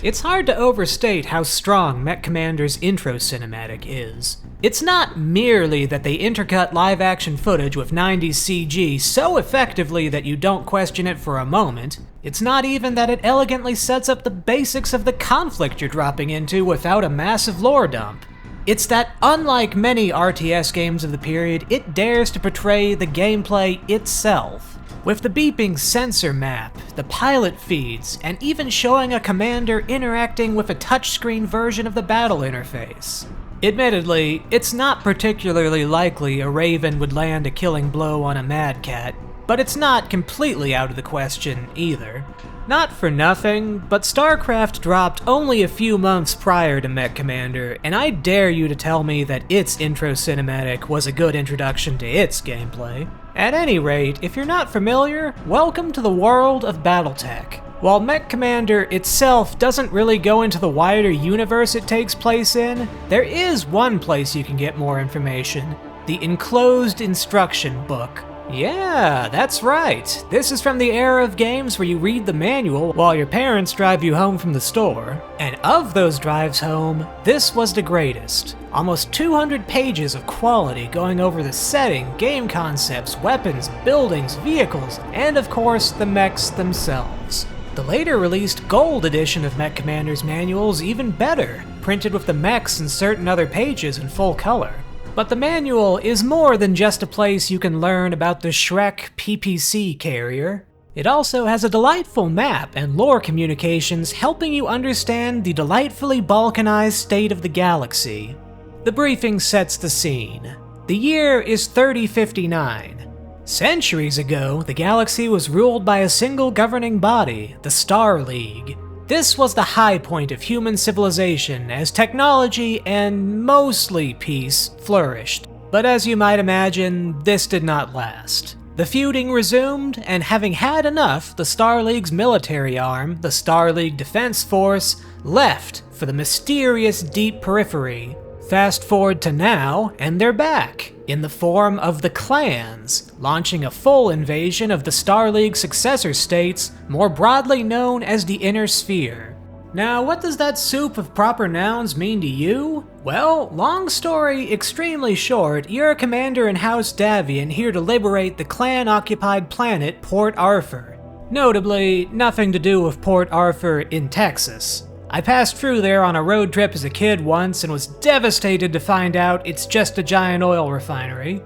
It's hard to overstate how strong MechCommander's intro cinematic is. It's not merely that they intercut live-action footage with 90s CG so effectively that you don't question it for a moment. It's not even that it elegantly sets up the basics of the conflict you're dropping into without a massive lore dump. It's that, unlike many RTS games of the period, it dares to portray the gameplay itself. With the beeping sensor map, the pilot feeds, and even showing a commander interacting with a touchscreen version of the battle interface. Admittedly, it's not particularly likely a Raven would land a killing blow on a Mad Cat, but it's not completely out of the question either. Not for nothing, but StarCraft dropped only a few months prior to MechCommander, and I dare you to tell me that its intro cinematic was a good introduction to its gameplay. At any rate, if you're not familiar, welcome to the world of Battletech. While MechCommander itself doesn't really go into the wider universe it takes place in, there is one place you can get more information: the enclosed instruction book. Yeah, that's right. This is from the era of games where you read the manual while your parents drive you home from the store. And of those drives home, this was the greatest. Almost 200 pages of quality going over the setting, game concepts, weapons, buildings, vehicles, and of course the mechs themselves. The later released gold edition of MechCommander's manual is even better, printed with the mechs and certain other pages in full color. But the manual is more than just a place you can learn about the Shrek PPC carrier. It also has a delightful map and lore communications helping you understand the delightfully balkanized state of the galaxy. The briefing sets the scene. The year is 3059. Centuries ago, the galaxy was ruled by a single governing body, the Star League. This was the high point of human civilization as technology and mostly peace flourished. But as you might imagine, this did not last. The feuding resumed, and having had enough, the Star League's military arm, the Star League Defense Force, left for the mysterious deep periphery. Fast forward to now, and they're back, in the form of the clans, launching a full invasion of the Star League successor states, more broadly known as the Inner Sphere. Now, what does that soup of proper nouns mean to you? Well, long story, extremely short, you're a commander in House Davian here to liberate the clan-occupied planet Port Arthur. Notably, nothing to do with Port Arthur in Texas. I passed through there on a road trip as a kid once and was devastated to find out it's just a giant oil refinery.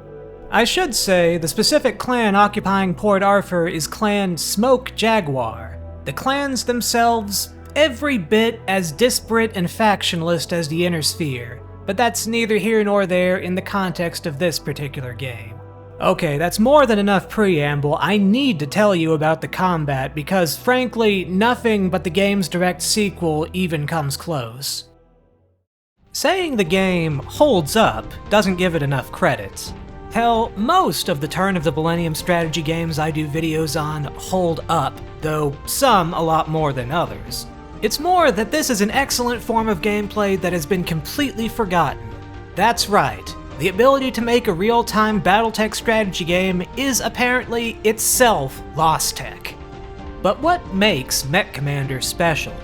I should say the specific clan occupying Port Arthur is Clan Smoke Jaguar. The clans themselves, every bit as disparate and factionalist as the Inner Sphere, but that's neither here nor there in the context of this particular game. Okay, that's more than enough preamble. I need to tell you about the combat because, frankly, nothing but the game's direct sequel even comes close. Saying the game holds up doesn't give it enough credit. Hell, most of the Turn of the Millennium strategy games I do videos on hold up, though some a lot more than others. It's more that this is an excellent form of gameplay that has been completely forgotten. That's right. The ability to make a real-time Battletech strategy game is apparently itself Lostech. But what makes MechCommander special?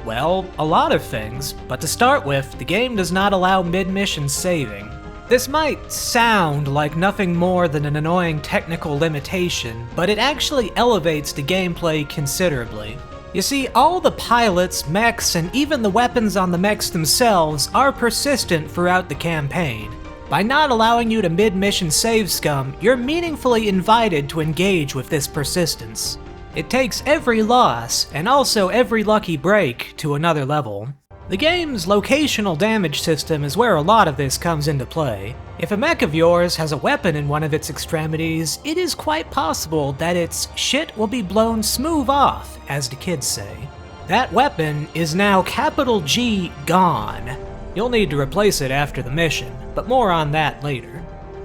Well, a lot of things, but to start with, the game does not allow mid-mission saving. This might sound like nothing more than an annoying technical limitation, but it actually elevates the gameplay considerably. You see, all the pilots, mechs, and even the weapons on the mechs themselves are persistent throughout the campaign. By not allowing you to mid-mission save scum, you're meaningfully invited to engage with this persistence. It takes every loss, and also every lucky break, to another level. The game's locational damage system is where a lot of this comes into play. If a mech of yours has a weapon in one of its extremities, it is quite possible that its shit will be blown smooth off, as the kids say. That weapon is now capital G gone. You'll need to replace it after the mission, but more on that later.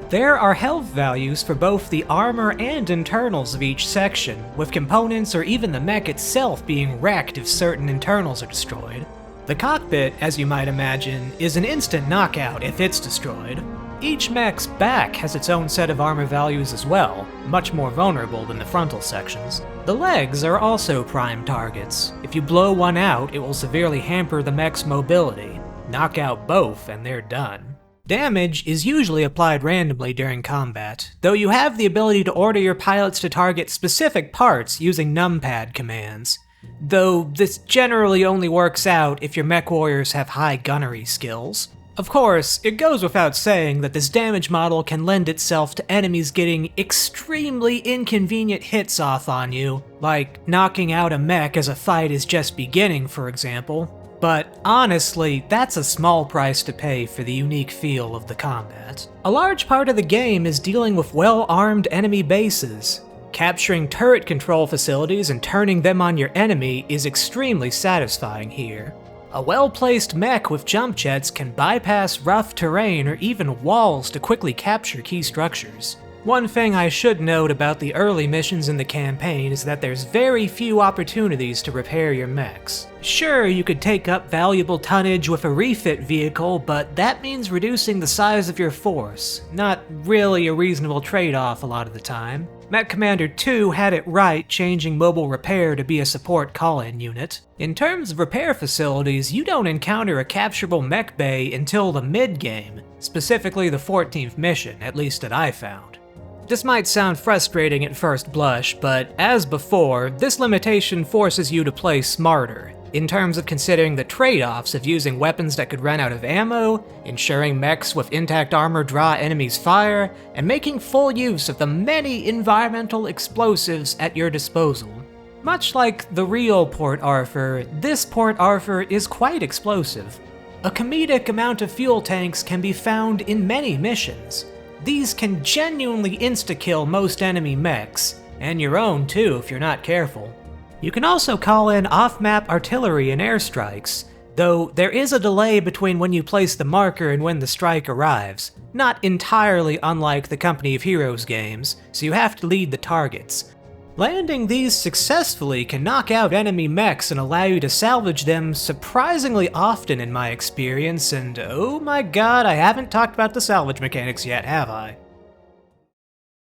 There are health values for both the armor and internals of each section, with components or even the mech itself being wrecked if certain internals are destroyed. The cockpit, as you might imagine, is an instant knockout if it's destroyed. Each mech's back has its own set of armor values as well, much more vulnerable than the frontal sections. The legs are also prime targets. If you blow one out, it will severely hamper the mech's mobility. Knock out both and they're done. Damage is usually applied randomly during combat, though you have the ability to order your pilots to target specific parts using numpad commands. Though this generally only works out if your mech warriors have high gunnery skills. Of course, it goes without saying that this damage model can lend itself to enemies getting extremely inconvenient hits off on you, like knocking out a mech as a fight is just beginning, for example. But honestly, that's a small price to pay for the unique feel of the combat. A large part of the game is dealing with well-armed enemy bases. Capturing turret control facilities and turning them on your enemy is extremely satisfying here. A well-placed mech with jump jets can bypass rough terrain or even walls to quickly capture key structures. One thing I should note about the early missions in the campaign is that there's very few opportunities to repair your mechs. Sure, you could take up valuable tonnage with a refit vehicle, but that means reducing the size of your force. Not really a reasonable trade-off a lot of the time. MechCommander 2 had it right changing mobile repair to be a support call-in unit. In terms of repair facilities, you don't encounter a capturable mech bay until the mid-game, specifically the 14th mission, at least that I found. This might sound frustrating at first blush, but as before, this limitation forces you to play smarter, in terms of considering the trade-offs of using weapons that could run out of ammo, ensuring mechs with intact armor draw enemies' fire, and making full use of the many environmental explosives at your disposal. Much like the real Port Arthur, this Port Arthur is quite explosive. A comedic amount of fuel tanks can be found in many missions. These can genuinely insta-kill most enemy mechs, and your own too if you're not careful. You can also call in off-map artillery and airstrikes, though there is a delay between when you place the marker and when the strike arrives, not entirely unlike the Company of Heroes games, so you have to lead the targets. Landing these successfully can knock out enemy mechs and allow you to salvage them surprisingly often in my experience, and oh my god, I haven't talked about the salvage mechanics yet, have I?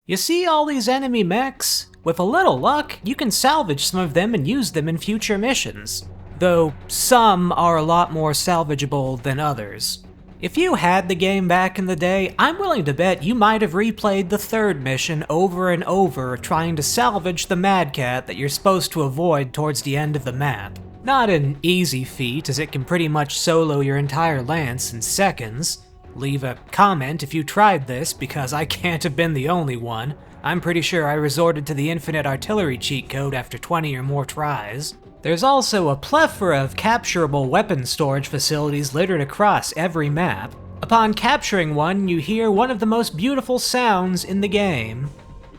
You see all these enemy mechs? With a little luck, you can salvage some of them and use them in future missions. Though some are a lot more salvageable than others. If you had the game back in the day, I'm willing to bet you might have replayed the third mission over and over trying to salvage the Mad Cat that you're supposed to avoid towards the end of the map. Not an easy feat, as it can pretty much solo your entire lance in seconds. Leave a comment if you tried this, because I can't have been the only one. I'm pretty sure I resorted to the infinite artillery cheat code after 20 or more tries. There's also a plethora of capturable weapon storage facilities littered across every map. Upon capturing one, you hear one of the most beautiful sounds in the game.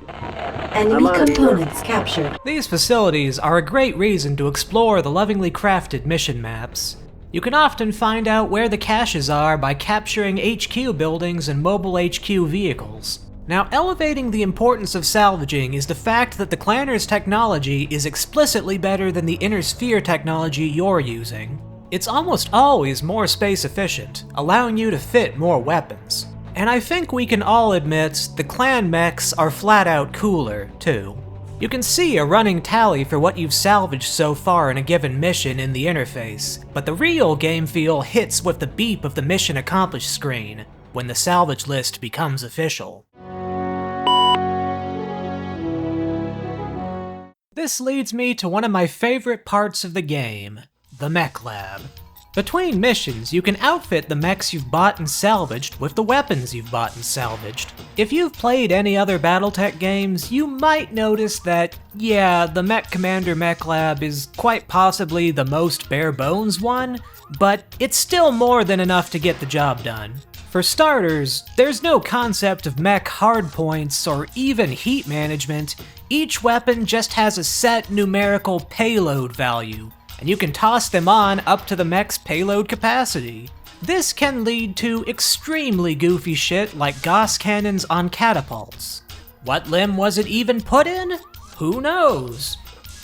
Enemy components captured. These facilities are a great reason to explore the lovingly crafted mission maps. You can often find out where the caches are by capturing HQ buildings and mobile HQ vehicles. Now, elevating the importance of salvaging is the fact that the Clanner's technology is explicitly better than the Inner Sphere technology you're using. It's almost always more space efficient, allowing you to fit more weapons. And I think we can all admit the Clan mechs are flat out cooler, too. You can see a running tally for what you've salvaged so far in a given mission in the interface, but the real game feel hits with the beep of the mission accomplished screen, when the salvage list becomes official. This leads me to one of my favorite parts of the game, the Mechlab. Between missions, you can outfit the mechs you've bought and salvaged with the weapons you've bought and salvaged. If you've played any other Battletech games, you might notice that, yeah, the MechCommander Mechlab is quite possibly the most bare bones one, but it's still more than enough to get the job done. For starters, there's no concept of mech hardpoints or even heat management. Each weapon just has a set numerical payload value, and you can toss them on up to the mech's payload capacity. This can lead to extremely goofy shit like Gauss cannons on catapults. What limb was it even put in? Who knows?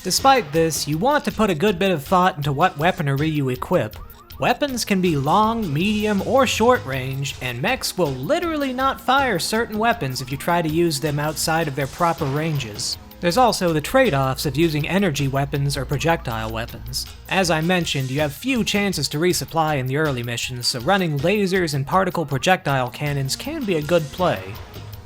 Despite this, you want to put a good bit of thought into what weaponry you equip. Weapons can be long, medium, or short range, and mechs will literally not fire certain weapons if you try to use them outside of their proper ranges. There's also the trade-offs of using energy weapons or projectile weapons. As I mentioned, you have few chances to resupply in the early missions, so running lasers and particle projectile cannons can be a good play.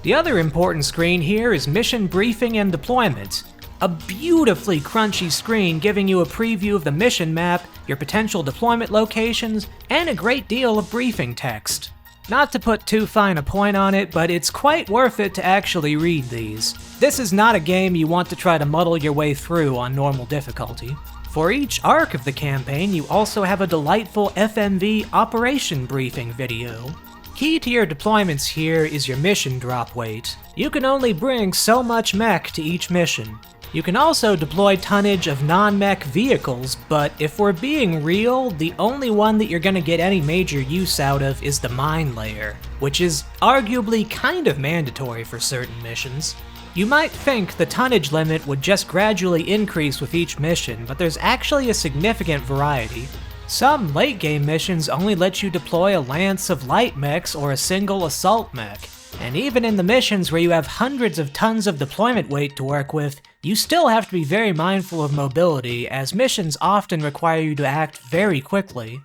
The other important screen here is Mission Briefing and Deployment. A beautifully crunchy screen giving you a preview of the mission map, your potential deployment locations, and a great deal of briefing text. Not to put too fine a point on it, but it's quite worth it to actually read these. This is not a game you want to try to muddle your way through on normal difficulty. For each arc of the campaign, you also have a delightful FMV operation briefing video. Key to your deployments here is your mission drop weight. You can only bring so much mech to each mission. You can also deploy tonnage of non-mech vehicles, but if we're being real, the only one that you're gonna get any major use out of is the mine layer, which is arguably kind of mandatory for certain missions. You might think the tonnage limit would just gradually increase with each mission, but there's actually a significant variety. Some late-game missions only let you deploy a lance of light mechs or a single assault mech. And even in the missions where you have hundreds of tons of deployment weight to work with, you still have to be very mindful of mobility, as missions often require you to act very quickly.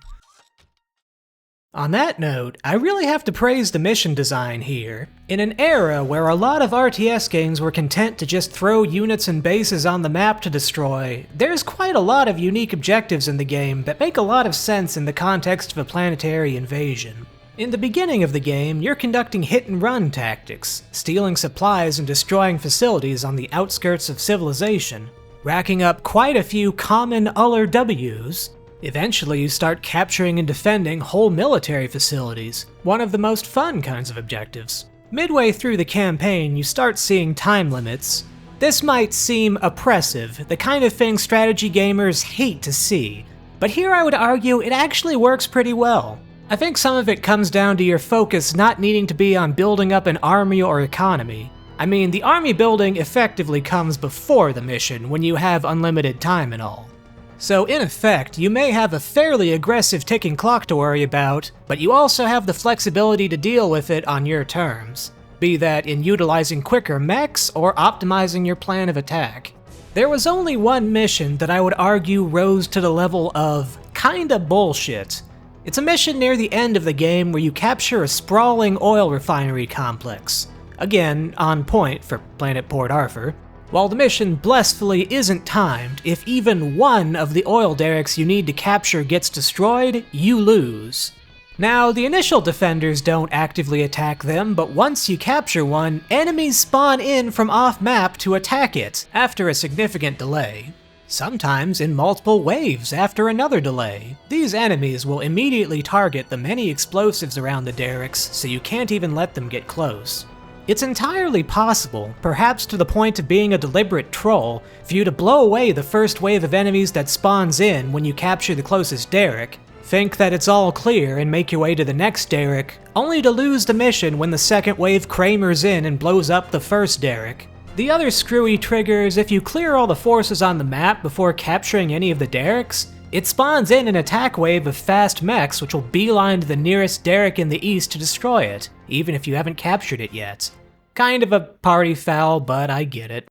On that note, I really have to praise the mission design here. In an era where a lot of RTS games were content to just throw units and bases on the map to destroy, there's quite a lot of unique objectives in the game that make a lot of sense in the context of a planetary invasion. In the beginning of the game, you're conducting hit-and-run tactics, stealing supplies and destroying facilities on the outskirts of civilization, racking up quite a few common Uller Ws. Eventually, you start capturing and defending whole military facilities, one of the most fun kinds of objectives. Midway through the campaign, you start seeing time limits. This might seem oppressive, the kind of thing strategy gamers hate to see, but here I would argue it actually works pretty well. I think some of it comes down to your focus not needing to be on building up an army or economy. I mean, the army building effectively comes before the mission when you have unlimited time and all. So in effect, you may have a fairly aggressive ticking clock to worry about, but you also have the flexibility to deal with it on your terms, be that in utilizing quicker mechs or optimizing your plan of attack. There was only one mission that I would argue rose to the level of kinda bullshit. It's a mission near the end of the game where you capture a sprawling oil refinery complex. Again, on point for Planet Port Arthur. While the mission blissfully isn't timed, if even one of the oil derricks you need to capture gets destroyed, you lose. Now, the initial defenders don't actively attack them, but once you capture one, enemies spawn in from off-map to attack it, after a significant delay. Sometimes in multiple waves after another delay. These enemies will immediately target the many explosives around the derricks, so you can't even let them get close. It's entirely possible, perhaps to the point of being a deliberate troll, for you to blow away the first wave of enemies that spawns in when you capture the closest derrick, think that it's all clear and make your way to the next derrick, only to lose the mission when the second wave Kramers in and blows up the first derrick. The other screwy trigger is if you clear all the forces on the map before capturing any of the derricks, it spawns in an attack wave of fast mechs which will beeline to the nearest derrick in the east to destroy it, even if you haven't captured it yet. Kind of a party foul, but I get it.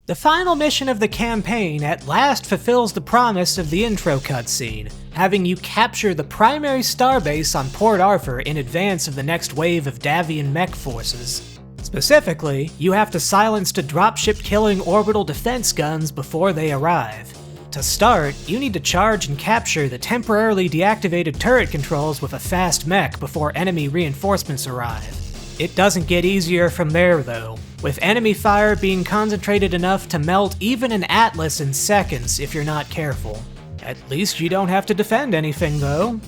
The final mission of the campaign at last fulfills the promise of the intro cutscene, having you capture the primary starbase on Port Arthur in advance of the next wave of Davian mech forces. Specifically, you have to silence the dropship-killing orbital defense guns before they arrive. To start, you need to charge and capture the temporarily deactivated turret controls with a fast mech before enemy reinforcements arrive. It doesn't get easier from there though, with enemy fire being concentrated enough to melt even an Atlas in seconds if you're not careful. At least you don't have to defend anything though.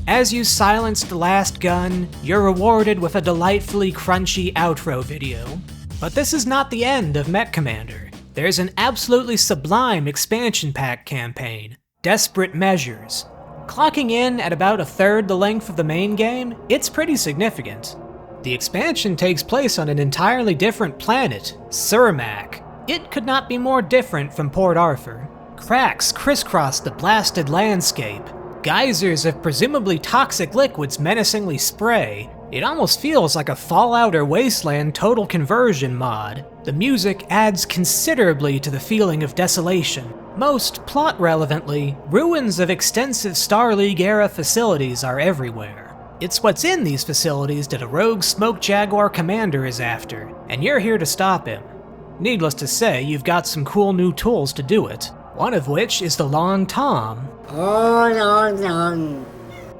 As you silence the last gun, you're rewarded with a delightfully crunchy outro video. But this is not the end of MechCommander. There's an absolutely sublime expansion pack campaign, Desperate Measures. Clocking in at about a third the length of the main game, it's pretty significant. The expansion takes place on an entirely different planet, Surmac. It could not be more different from Port Arthur. Cracks crisscross the blasted landscape. Geysers of presumably toxic liquids menacingly spray. It almost feels like a Fallout or Wasteland total conversion mod. The music adds considerably to the feeling of desolation. Most plot-relevantly, ruins of extensive Star League-era facilities are everywhere. It's what's in these facilities that a rogue Smoke Jaguar commander is after, and you're here to stop him. Needless to say, you've got some cool new tools to do it, one of which is the Long Tom,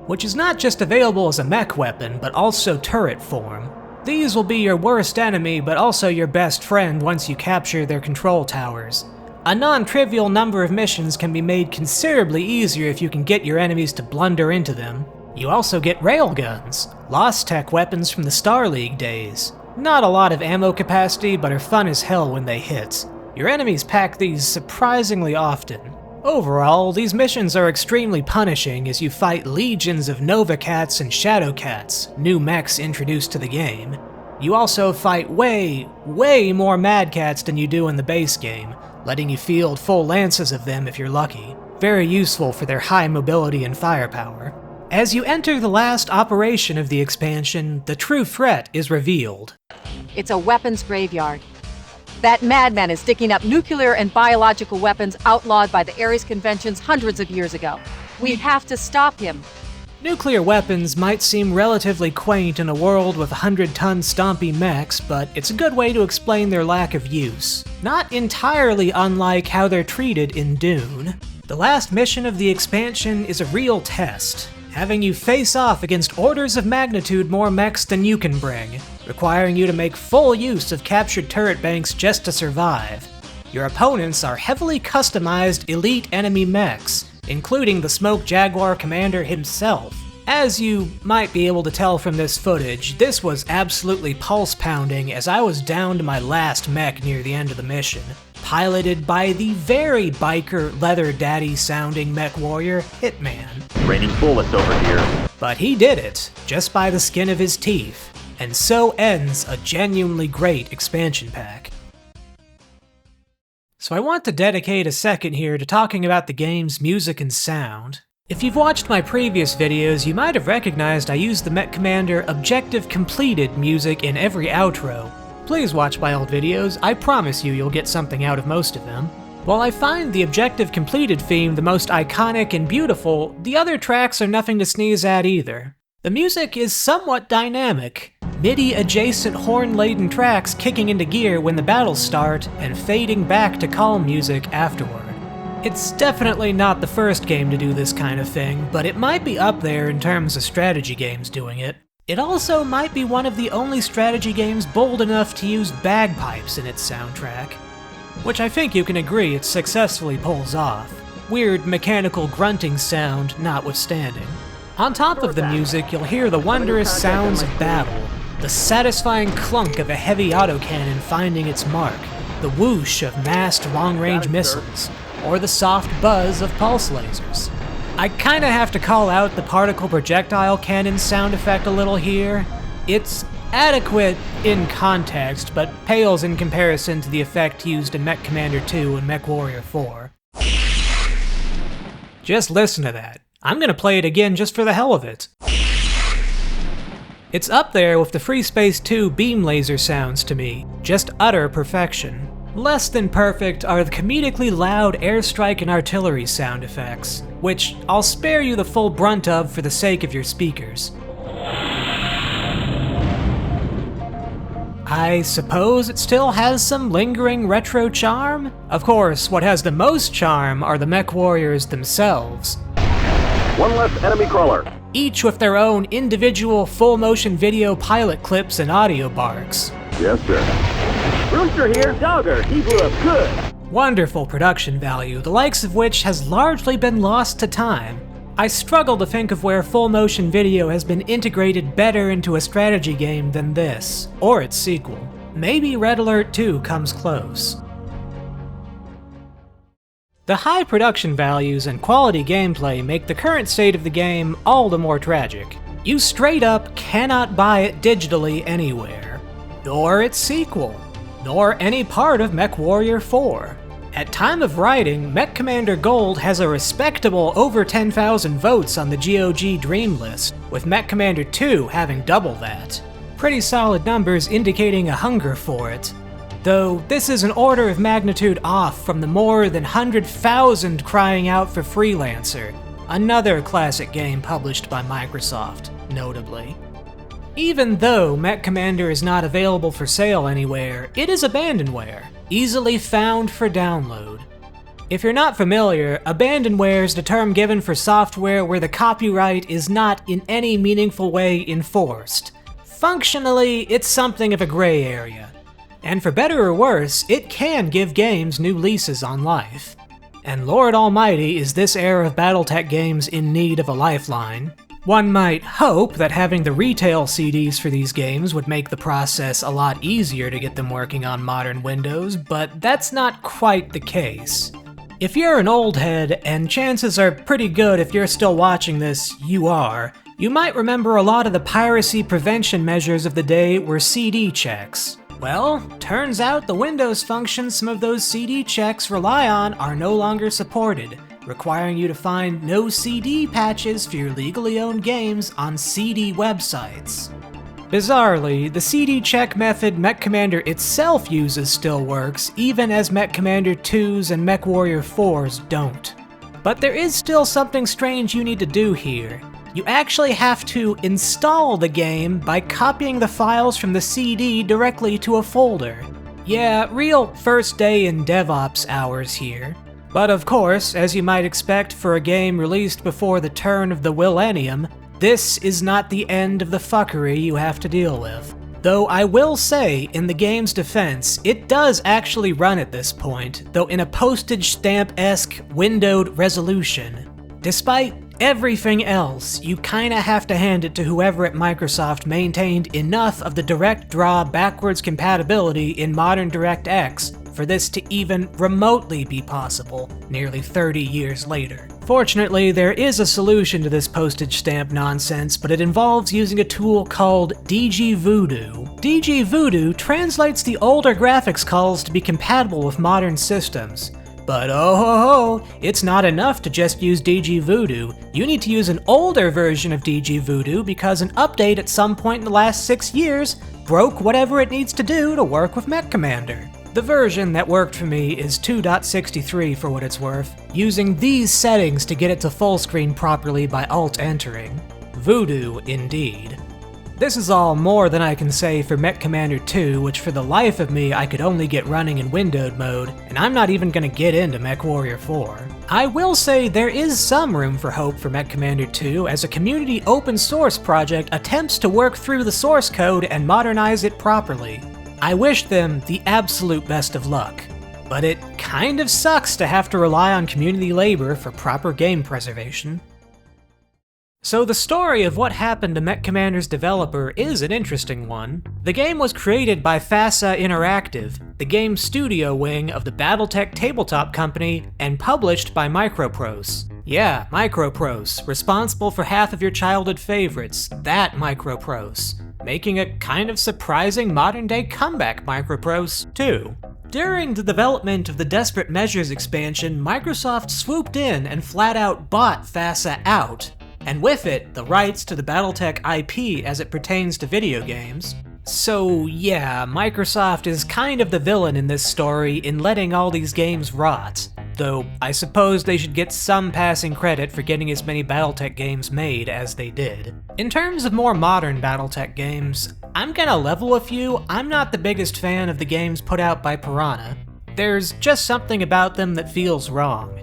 which is not just available as a mech weapon, but also turret form. These will be your worst enemy, but also your best friend once you capture their control towers. A non-trivial number of missions can be made considerably easier if you can get your enemies to blunder into them. You also get railguns, Lostech weapons from the Star League days. Not a lot of ammo capacity, but are fun as hell when they hit. Your enemies pack these surprisingly often. Overall, these missions are extremely punishing as you fight legions of Nova Cats and Shadow Cats, new mechs introduced to the game. You also fight way more Mad Cats than you do in the base game, letting you field full lances of them if you're lucky. Very useful for their high mobility and firepower. As you enter the last operation of the expansion, the true threat is revealed. It's a weapons graveyard. That madman is sticking up nuclear and biological weapons outlawed by the Ares Conventions hundreds of years ago. We have to stop him. Nuclear weapons might seem relatively quaint in a world with 100-ton stompy mechs, but it's a good way to explain their lack of use. Not entirely unlike how they're treated in Dune. The last mission of the expansion is a real test, having you face off against orders of magnitude more mechs than you can bring, requiring you to make full use of captured turret banks just to survive. Your opponents are heavily customized elite enemy mechs, including the Smoke Jaguar commander himself. As you might be able to tell from this footage, this was absolutely pulse-pounding as I was down to my last mech near the end of the mission, piloted by the very biker leather daddy sounding mech warrior Hitman. Raining bullets over here. But he did it, just by the skin of his teeth. And so ends a genuinely great expansion pack. So I want to dedicate a second here to talking about the game's music and sound. If you've watched my previous videos, you might have recognized I used the MechCommander Objective Completed music in every outro. Please watch my old videos, I promise you'll get something out of most of them. While I find the Objective Completed theme the most iconic and beautiful, the other tracks are nothing to sneeze at either. The music is somewhat dynamic, MIDI-adjacent horn-laden tracks kicking into gear when the battles start and fading back to calm music afterward. It's definitely not the first game to do this kind of thing, but it might be up there in terms of strategy games doing it. It also might be one of the only strategy games bold enough to use bagpipes in its soundtrack, which I think you can agree it successfully pulls off, weird mechanical grunting sound notwithstanding. On top of the music, you'll hear the wondrous sounds of battle, the satisfying clunk of a heavy autocannon finding its mark, the whoosh of massed long-range missiles, or the soft buzz of pulse lasers. I kinda have to call out the particle projectile cannon sound effect a little here. It's adequate in context, but pales in comparison to the effect used in MechCommander 2 and MechWarrior 4. Just listen to that. I'm gonna play it again just for the hell of it. It's up there with the Free Space 2 beam laser sounds to me, just utter perfection. Less than perfect are the comedically loud airstrike and artillery sound effects, which I'll spare you the full brunt of for the sake of your speakers. I suppose it still has some lingering retro charm? Of course, what has the most charm are the mech warriors themselves. One less enemy crawler. Each with their own individual full-motion video pilot clips and audio barks. Yes, sir. Rooster here. Dogger, he blew up good. Wonderful production value, the likes of which has largely been lost to time. I struggle to think of where full-motion video has been integrated better into a strategy game than this, or its sequel. Maybe Red Alert 2 comes close. The high production values and quality gameplay make the current state of the game all the more tragic. You straight up cannot buy it digitally anywhere. Nor its sequel. Nor any part of MechWarrior 4. At time of writing, MechCommander Gold has a respectable over 10,000 votes on the GOG Dream List, with MechCommander 2 having double that. Pretty solid numbers indicating a hunger for it. Though this is an order of magnitude off from the more than 100,000 crying out for Freelancer, another classic game published by Microsoft, notably. Even though MechCommander is not available for sale anywhere, it is abandonware, easily found for download. If you're not familiar, abandonware is the term given for software where the copyright is not in any meaningful way enforced. Functionally, it's something of a gray area. And for better or worse, it can give games new leases on life. And Lord Almighty, is this era of Battletech games in need of a lifeline. One might hope that having the retail CDs for these games would make the process a lot easier to get them working on modern Windows, but that's not quite the case. If you're an old head, and chances are pretty good if you're still watching this, you are, you might remember a lot of the piracy prevention measures of the day were CD checks. Well, turns out the Windows functions some of those CD checks rely on are no longer supported, requiring you to find no CD patches for your legally owned games on CD websites. Bizarrely, the CD check method MechCommander itself uses still works, even as MechCommander 2s and MechWarrior 4s don't. But there is still something strange you need to do here. You actually have to install the game by copying the files from the CD directly to a folder. Yeah, real first day in DevOps hours here. But of course, as you might expect for a game released before the turn of the millennium, this is not the end of the fuckery you have to deal with. Though I will say, in the game's defense, it does actually run at this point, though in a postage stamp-esque windowed resolution. Despite everything else, you kinda have to hand it to whoever at Microsoft maintained enough of the direct draw backwards compatibility in modern DirectX for this to even remotely be possible, nearly 30 years later. Fortunately, there is a solution to this postage stamp nonsense, but it involves using a tool called DG Voodoo. DG Voodoo translates the older graphics calls to be compatible with modern systems. But oh ho ho, it's not enough to just use DG Voodoo. You need to use an older version of DG Voodoo because an update at some point in the last 6 years broke whatever it needs to do to work with MechCommander. The version that worked for me is 2.63 for what it's worth, using these settings to get it to full screen properly by alt-entering. Voodoo, indeed. This is all more than I can say for MechCommander 2, which for the life of me I could only get running in windowed mode, and I'm not even gonna get into MechWarrior 4. I will say there is some room for hope for MechCommander 2 as a community open source project attempts to work through the source code and modernize it properly. I wish them the absolute best of luck, but it kind of sucks to have to rely on community labor for proper game preservation. So the story of what happened to MechCommander's developer is an interesting one. The game was created by FASA Interactive, the game studio wing of the Battletech tabletop company, and published by Microprose. Yeah, Microprose, responsible for half of your childhood favorites, that Microprose, making a kind of surprising modern-day comeback Microprose, too. During the development of the Desperate Measures expansion, Microsoft swooped in and flat-out bought FASA out, and with it, the rights to the Battletech IP as it pertains to video games. So yeah, Microsoft is kind of the villain in this story in letting all these games rot, though I suppose they should get some passing credit for getting as many Battletech games made as they did. In terms of more modern Battletech games, I'm gonna level with you, I'm not the biggest fan of the games put out by Piranha. There's just something about them that feels wrong.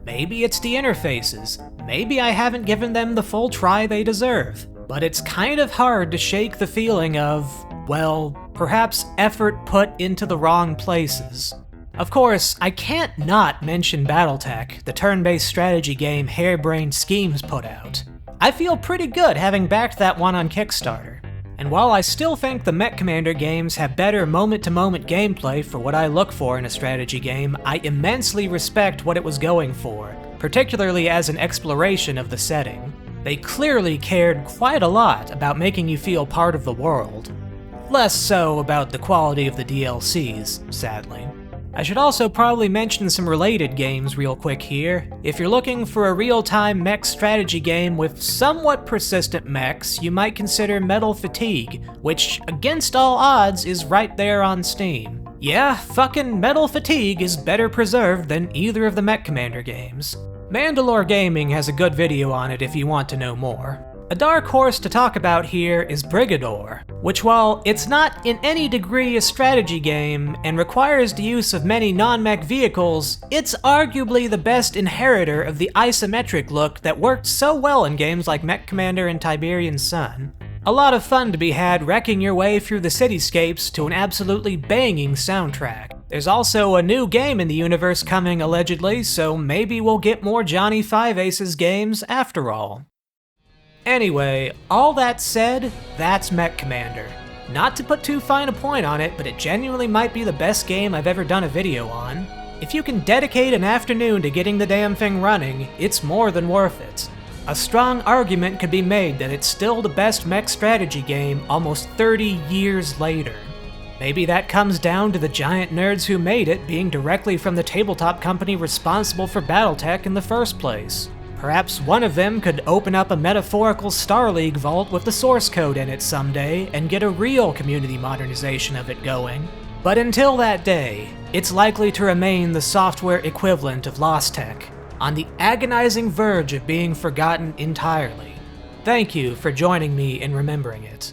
Maybe it's the interfaces, maybe I haven't given them the full try they deserve, but it's kind of hard to shake the feeling of, well, perhaps effort put into the wrong places. Of course, I can't not mention Battletech, the turn-based strategy game Harebrained Schemes put out. I feel pretty good having backed that one on Kickstarter. And while I still think the MechCommander games have better moment-to-moment gameplay for what I look for in a strategy game, I immensely respect what it was going for, particularly as an exploration of the setting. They clearly cared quite a lot about making you feel part of the world. Less so about the quality of the DLCs, sadly. I should also probably mention some related games real quick here. If you're looking for a real-time mech strategy game with somewhat persistent mechs, you might consider Metal Fatigue, which, against all odds, is right there on Steam. Yeah, fucking Metal Fatigue is better preserved than either of the MechCommander games. Mandalore Gaming has a good video on it if you want to know more. A dark horse to talk about here is Brigador, which while it's not in any degree a strategy game and requires the use of many non-mech vehicles, it's arguably the best inheritor of the isometric look that worked so well in games like MechCommander and Tiberian Sun. A lot of fun to be had wrecking your way through the cityscapes to an absolutely banging soundtrack. There's also a new game in the universe coming allegedly, so maybe we'll get more Johnny Five Aces games after all. Anyway, all that said, that's MechCommander. Not to put too fine a point on it, but it genuinely might be the best game I've ever done a video on. If you can dedicate an afternoon to getting the damn thing running, it's more than worth it. A strong argument could be made that it's still the best mech strategy game almost 30 years later. Maybe that comes down to the giant nerds who made it being directly from the tabletop company responsible for Battletech in the first place. Perhaps one of them could open up a metaphorical Star League vault with the source code in it someday and get a real community modernization of it going. But until that day, it's likely to remain the software equivalent of Lostech, on the agonizing verge of being forgotten entirely. Thank you for joining me in remembering it.